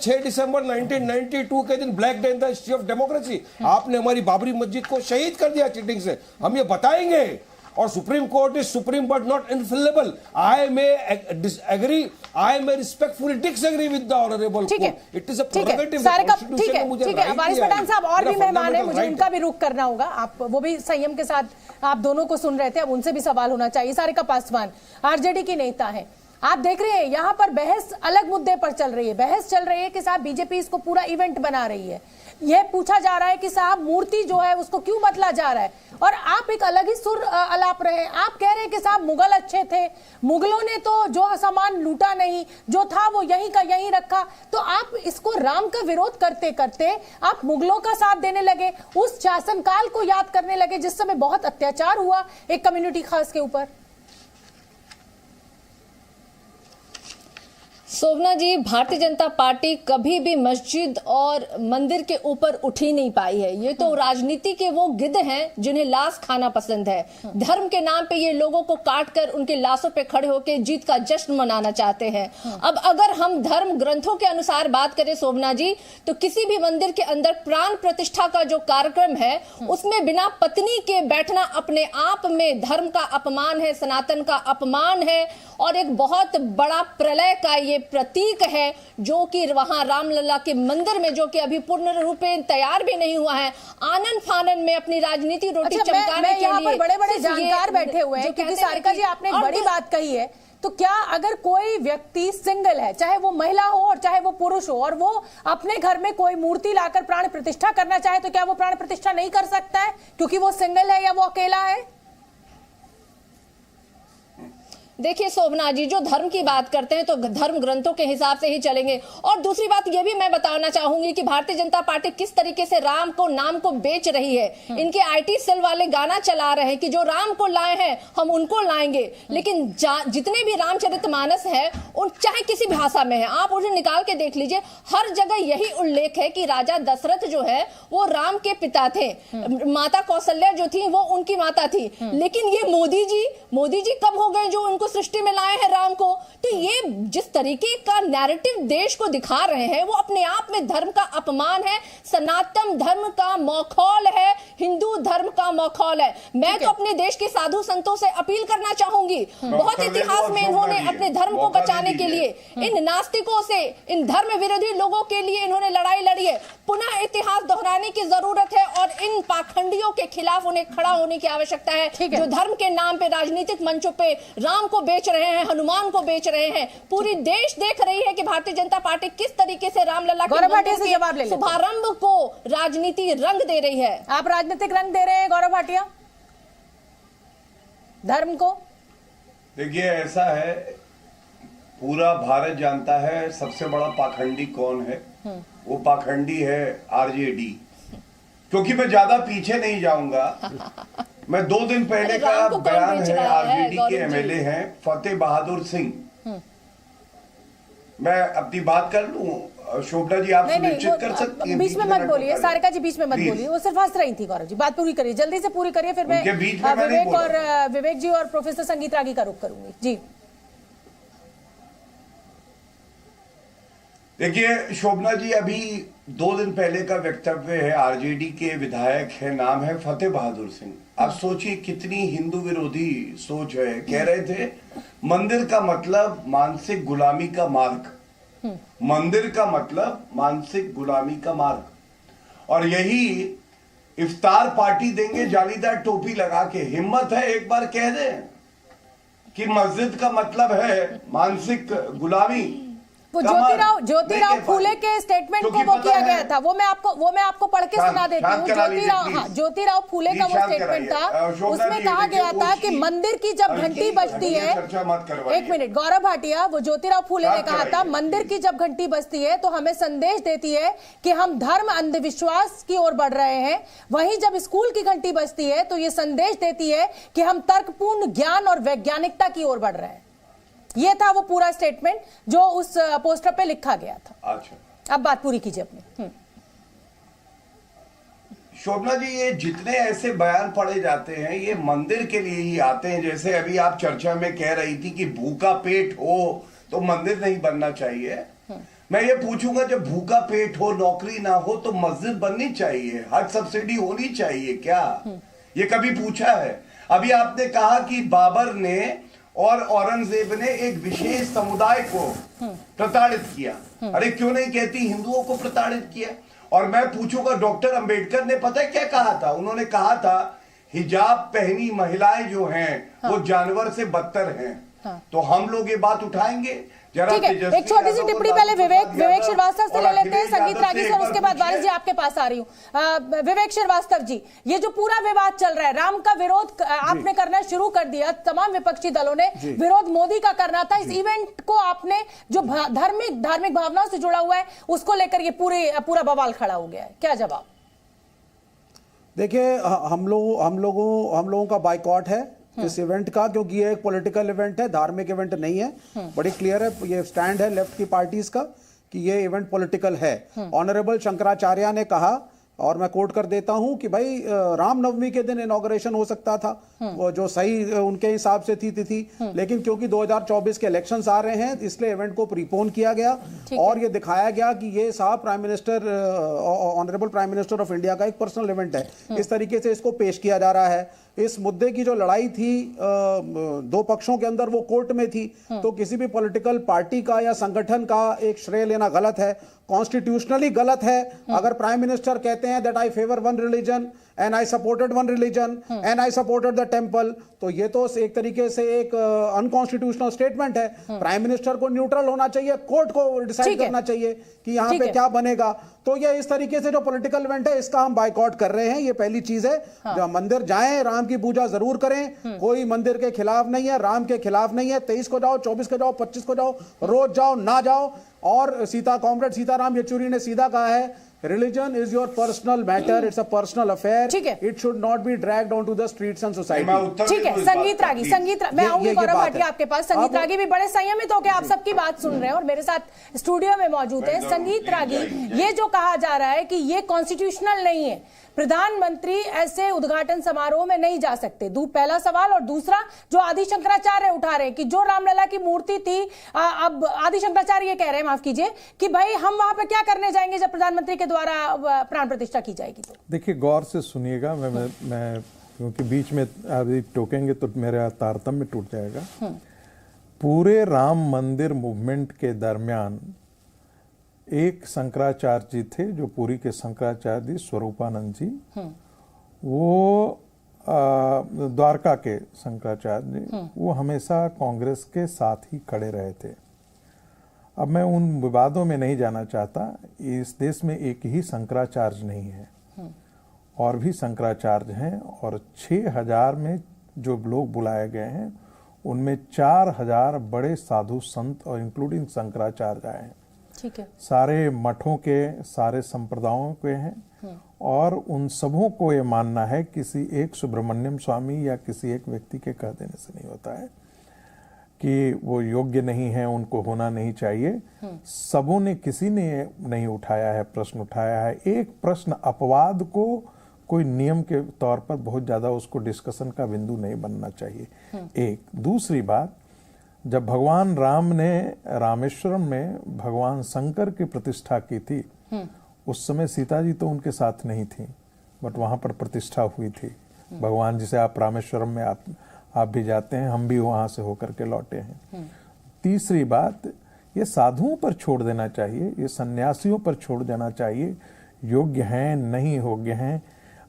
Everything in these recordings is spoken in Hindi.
6 दिसंबर 1992 के दिन black day in the history of democracy. आपने हमारी बाबरी मस्जिद को शहीद कर दिया चीटिंग से, हम ये बताएंगे। और Supreme Court is supreme but not infallible. I may agree, I may respectfully disagree with the honourable court. It is a prerogative. ठीक है वारिस पठान साहब और भी मेहमान है, मुझे उनका भी रुख करना होगा। आप वो भी संयम के साथ आप दोनों को सुन रहे थे, अब उनसे भी सवाल होना चाहिए। सारिका पासवान आरजेडी की नेता है, आप देख रहे हैं यहाँ पर बहस अलग मुद्दे पर चल रही है। बहस चल रही है कि साहब बीजेपी इसको पूरा इवेंट बना रही है। यह पूछा जा रहा है कि साहब मूर्ति जो है उसको क्यों बदला जा रहा है, और आप एक अलग ही सुर अलाप रहे हैं। आप कह रहे हैं कि साहब मुगल अच्छे थे, मुगलों ने तो जो सामान लूटा नहीं, जो था वो यहीं का यहीं रखा। तो आप इसको राम का विरोध करते करते आप मुगलों का साथ देने लगे, उस शासनकाल को याद करने लगे जिस समय बहुत अत्याचार हुआ एक कम्युनिटी खास के ऊपर। शोभना जी, भारतीय जनता पार्टी कभी भी मस्जिद और मंदिर के ऊपर उठ ही नहीं पाई है। ये तो राजनीति के वो गिद्ध हैं जिन्हें लाश खाना पसंद है। धर्म के नाम पे ये लोगों को काट कर उनके लाशों पे खड़े होकर जीत का जश्न मनाना चाहते हैं। अब अगर हम धर्म ग्रंथों के अनुसार बात करें शोभना जी, तो किसी भी मंदिर के अंदर प्राण प्रतिष्ठा का जो कार्यक्रम है उसमें बिना पत्नी के बैठना अपने आप में धर्म का अपमान है, सनातन का अपमान है, और एक बहुत बड़ा प्रलय का ये प्रतीक है जो कि वहां रामलला के मंदिर में, जो कि अभी पूर्ण रूप से तैयार भी नहीं हुआ है, आनंद फानन में अपनी राजनीति रोटी चमकाने के लिए बड़े-बड़े जानकार बैठे हुए हैं। क्योंकि सारिका जी आपने एक बड़ी बात कही है, तो क्या अगर कोई व्यक्ति सिंगल है, चाहे वो महिला हो और चाहे वो पुरुष हो, और वो अपने घर में कोई मूर्ति लाकर प्राण प्रतिष्ठा करना चाहे, तो क्या वो प्राण प्रतिष्ठा नहीं कर सकता है क्योंकि वो सिंगल है या वो अकेला है? देखिए शोभना जी, जो धर्म की बात करते हैं तो धर्म ग्रंथों के हिसाब से ही चलेंगे। और दूसरी बात यह भी मैं बताना चाहूंगी कि भारतीय जनता पार्टी किस तरीके से राम को नाम को बेच रही है। इनके आईटी सेल वाले गाना चला रहे हैं कि जो राम को लाए हैं हम उनको लाएंगे, लेकिन जितने भी रामचरितमानस है उन चाहे किसी भाषा में है, आप उन्हें निकाल के देख लीजिए, हर जगह यही उल्लेख है कि राजा दशरथ जो है वो राम के पिता थे, माता कौशल्या जो थी वो उनकी माता थी। लेकिन ये मोदी जी कब हो गए जो उनको सृष्टि में लाए हैं राम को? तो ये जिस तरीके का नैरेटिव देश को दिखा रहे हैं वो अपने आप में धर्म का अपमान है, सनातन धर्म का मखौल है, हिंदू धर्म का मखौल है। मैं तो अपने देश के साधु संतों से अपील करना चाहूंगी, बहुत इतिहास में इन्होंने अपने धर्म को बचाने के लिए इन नास्तिकों से, इन धर्म विरोधी लोगों के लिए इन्होंने लड़ाई लड़ी है। पुनः इतिहास दोहराने की जरूरत है और इन पाखंडियों के खिलाफ उन्हें खड़ा होने की आवश्यकता है जो धर्म के नाम पे राजनीतिक मंचों पे राम को बेच रहे हैं, हनुमान को बेच रहे हैं। पूरी देश देख रही है कि भारतीय जनता पार्टी किस तरीके से रामलला के शुभारंभ को राजनीति रंग दे रही है। आप राजनीतिक रंग दे रहे हैं गौरव भाटिया धर्म को? देखिए ऐसा है, पूरा भारत जानता है सबसे बड़ा पाखंडी कौन है। वो पाखंडी है आरजेडी। क्योंकि मैं ज्यादा पीछे नहीं जाऊंगा, मैं 2 दिन पहले का बयान है, आरजेडी के एमएलए हैं फतेह बहादुर सिंह। मैं अपनी बात कर लूं शोभना जी, आप सुनिश्चित कर सकती हैं? बीच में मत बोलिए सारिका जी, बीच में मत बोलिए, वो सिर्फ हंस रही थी। गौरव जी बात पूरी करिए, जल्दी से पूरी करिए, फिर मैं विवेक जी और प्रोफेसर संगीत रागी का रुख करूंगी। जी देखिए शोभना जी, अभी 2 दिन पहले का वक्तव्य है, आरजेडी के विधायक है, नाम है फतेह बहादुर सिंह। आप सोचिए कितनी हिंदू विरोधी सोच है। कह रहे थे मंदिर का मतलब मानसिक गुलामी का मार्ग, मंदिर का मतलब मानसिक गुलामी का मार्ग। और यही इफ्तार पार्टी देंगे जालीदार टोपी लगा के। हिम्मत है एक बार कह दें कि मस्जिद का मतलब है मानसिक गुलामी। वो ज्योतिराव फूले के स्टेटमेंट को वो किया गया था, वो मैं आपको पढ़ के सुना देती हूँ। ज्योतिराव फूले का वो स्टेटमेंट था, उसमें कहा गया था कि मंदिर की जब घंटी बजती है, एक मिनट गौरव भाटिया, वो ज्योतिराव फूले ने कहा था मंदिर की जब घंटी बजती है तो हमें संदेश देती है कि हम धर्म अंधविश्वास की ओर बढ़ रहे हैं। वहीं जब स्कूल की घंटी बजती है तो ये संदेश देती है कि हम तर्कपूर्ण ज्ञान और वैज्ञानिकता की ओर बढ़ रहे हैं। ये था वो पूरा स्टेटमेंट जो उस पोस्टर पे लिखा गया था। अच्छा, अब बात पूरी कीजिए अपनी। शोभना जी, ये जितने ऐसे बयान पढ़े जाते हैं ये मंदिर के लिए ही आते हैं। जैसे अभी आप चर्चा में कह रही थी कि भूखा पेट हो तो मंदिर नहीं बनना चाहिए। मैं ये पूछूंगा, जब भूखा पेट हो, नौकरी ना हो, तो मस्जिद बननी चाहिए, हज सब्सिडी होनी चाहिए क्या? ये कभी पूछा है? अभी आपने कहा कि बाबर ने और औरंगजेब ने एक विशेष समुदाय को प्रताड़ित किया। अरे क्यों नहीं कहती हिंदुओं को प्रताड़ित किया? और मैं पूछूंगा, डॉक्टर अंबेडकर ने पता है क्या कहा था? उन्होंने कहा था हिजाब पहनी महिलाएं जो हैं वो जानवर से बदतर हैं। तो हम लोग ये बात उठाएंगे जरा। ठीक है, एक छोटी सी टिप्पणी पहले विवेक श्रीवास्तव से ले लेते हैं, संगीत रागी से, और उसके बाद वारिस जी आपके पास आ रही हूँ। विवेक श्रीवास्तव जी, ये जो पूरा विवाद चल रहा है, राम का विरोध आपने करना शुरू कर दिया, तमाम विपक्षी दलों ने विरोध मोदी का करना था, इस इवेंट को आपने जो धार्मिक भावनाओं से जुड़ा हुआ है उसको लेकर ये पूरा बवाल खड़ा हो गया है, क्या जवाब? देखिए, हम लोगों का बाइकॉट है इस इवेंट का, क्योंकि ये एक पॉलिटिकल इवेंट है, धार्मिक इवेंट नहीं है। बड़ी क्लियर है, ये स्टैंड है लेफ्ट की पार्टीज का कि ये इवेंट पॉलिटिकल है। ऑनरेबल शंकराचार्य ने कहा, और मैं कोट कर देता हूं, कि भाई रामनवमी के दिन इनॉग्रेशन हो सकता था, वो जो सही उनके हिसाब से थी तिथि, लेकिन क्योंकि 2024 के इलेक्शंस आ रहे हैं इसलिए इवेंट को प्रीपोन किया गया और ये दिखाया गया कि ये साहब prime minister, honourable prime minister of India का एक पर्सनल इवेंट है। इस तरीके से इसको पेश किया जा रहा है। इस मुद्दे की जो लड़ाई थी दो पक्षों के अंदर, वो कोर्ट में थी, तो किसी भी पॉलिटिकल पार्टी का या संगठन का एक श्रेय लेना गलत है, कॉन्स्टिट्यूशनली गलत है। अगर प्राइम मिनिस्टर कहते हैं that I favour one religion and I supported one religion and I supported the temple, तो ये तो एक तरीके से एक अनकॉन्स्टिट्यूशनल स्टेटमेंट है। प्राइम मिनिस्टर को न्यूट्रल होना चाहिए, कोर्ट को डिसाइड करना चाहिए कि यहाँ पे क्या बनेगा। तो ये इस तरीके से जो पॉलिटिकल इवेंट है इसका हम बाइकआउट कर रहे हैं, ये पहली चीज है। जब मंदिर जाएं, राम की पूजा जरूर करें, कोई मंदिर के खिलाफ नहीं है, राम के खिलाफ नहीं है। 23 को जाओ, 24 को जाओ, 25 को जाओ, रोज जाओ ना जाओ। और कॉमरेड सीताराम येचुरी ने सीधा कहा है, religion is your personal matter, it's a personal affair, it should not be dragged on to the streets and society. ठीक है, संगीत रागी, मैं आऊंगी गौरव भाटिया आपके पास। संगीत रागी भी बड़े संयमित होकर आप सबकी बात सुन रहे हैं और मेरे साथ स्टूडियो में मौजूद है। संगीत रागी, ये जो कहा जा रहा है कि ये कॉन्स्टिट्यूशनल नहीं है, प्रधानमंत्री ऐसे उद्घाटन समारोह में नहीं जा सकते, पहला सवाल। और दूसरा जो आदि शंकराचार्य उठा रहे हैं कि जो रामलला की मूर्ति थी, अब आदि शंकराचार्य ये कह रहे हैं, माफ कीजिए, कि भाई हम वहां पे क्या करने जाएंगे जब प्रधानमंत्री के द्वारा प्राण प्रतिष्ठा की जाएगी। तो देखिए, गौर से सुनिएगा, मैं क्योंकि बीच में अभी टोकेंगे तो मेरा तारतम्य टूट जाएगा। पूरे राम मंदिर मूवमेंट के दरमियान एक शंकराचार्य जी थे, जो पुरी के शंकराचार्य जी स्वरूपानंद जी, वो द्वारका के शंकराचार्य जी, वो हमेशा कांग्रेस के साथ ही खड़े रहे थे। अब मैं उन विवादों में नहीं जाना चाहता। इस देश में एक ही शंकराचार्य नहीं है, और भी शंकराचार्य हैं, और 6000 में जो लोग बुलाए गए हैं उनमें 4000 बड़े साधु संत और इंक्लूडिंग शंकराचार्य आए हैं। ठीक है, सारे मठों के, सारे संप्रदायों के हैं, और उन सबों को ये मानना है किसी एक सुब्रमण्यम स्वामी या किसी एक व्यक्ति के कह देने से नहीं होता है कि वो योग्य नहीं है, उनको होना नहीं चाहिए। सबों ने, किसी ने नहीं उठाया है, प्रश्न उठाया है। एक प्रश्न अपवाद को कोई नियम के तौर पर बहुत ज्यादा उसको डिस्कशन का बिंदु नहीं बनना चाहिए। एक दूसरी बात, जब भगवान राम ने रामेश्वरम में भगवान शंकर की प्रतिष्ठा की थी, उस समय सीता जी तो उनके साथ नहीं थी, बट वहां पर प्रतिष्ठा हुई थी। भगवान जिसे आप रामेश्वरम में आप भी जाते हैं, हम भी वहां से होकर के लौटे हैं। तीसरी बात, ये साधुओं पर छोड़ देना चाहिए, ये सन्यासियों पर छोड़ देना चाहिए, योग्य हैं नहीं योग्य हैं।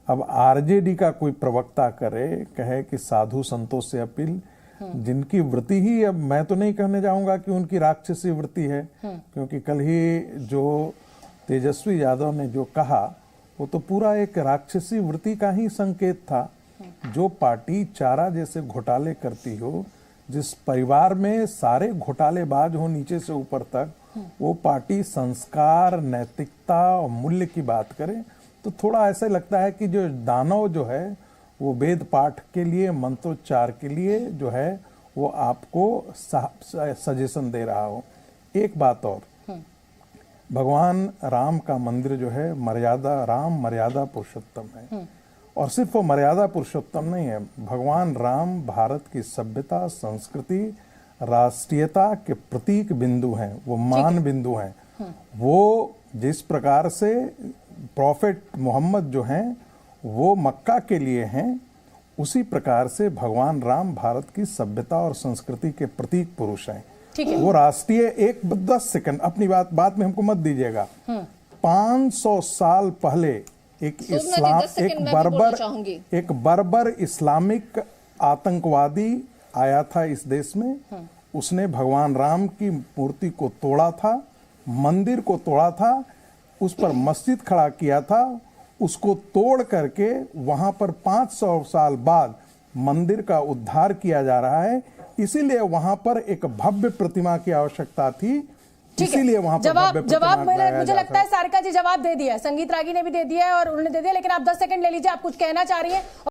अब आरजेडी का कोई प्रवक्ता कहे कि साधु संतों से अपील, जिनकी वृत्ति ही, अब मैं तो नहीं कहने जाऊंगा कि उनकी राक्षसी वृत्ति है, क्योंकि कल ही जो तेजस्वी यादव ने जो कहा वो तो पूरा एक राक्षसी वृत्ति का ही संकेत था। जो पार्टी चारा जैसे घोटाले करती हो, जिस परिवार में सारे घोटालेबाज हो नीचे से ऊपर तक, वो पार्टी संस्कार, नैतिकता और मूल्य की बात करे तो थोड़ा ऐसा लगता है कि जो दानव जो है वो वेद पाठ के लिए, मंत्रोच्चार के लिए जो है वो आपको सजेशन दे रहा हो। एक बात और, भगवान राम का मंदिर जो है राम मर्यादा पुरुषोत्तम है, और सिर्फ वो मर्यादा पुरुषोत्तम नहीं है, भगवान राम भारत की सभ्यता, संस्कृति, राष्ट्रीयता के प्रतीक बिंदु हैं, वो मान बिंदु हैं। वो जिस प्रकार से प्रॉफेट मोहम्मद जो हैं वो मक्का के लिए हैं, उसी प्रकार से भगवान राम भारत की सभ्यता और संस्कृति के प्रतीक पुरुष हैं। ठीक है। वो राष्ट्रीय 10 सेकंड अपनी बात में हमको मत दीजिएगा। 500 साल पहले एक बर्बर इस्लामिक आतंकवादी आया था इस देश में। उसने भगवान राम की मूर्ति को तोड़ा था, मंदिर को तोड़ा था, उस पर मस्जिद खड़ा किया था। उसको तोड़ करके वहां पर 500 साल बाद मंदिर का उद्धार किया जा रहा है। इसीलिए वहां पर एक भव्य प्रतिमा की आवश्यकता थी। इसीलिए वहां पर जवाब मुझे लगता है सारिका जी जवाब दे दिया है, संगीत रागी ने भी दे दिया है और उन्होंने दे दिया। लेकिन आप 10 सेकंड ले लीजिए, आप कुछ कहना चाह रही हैं।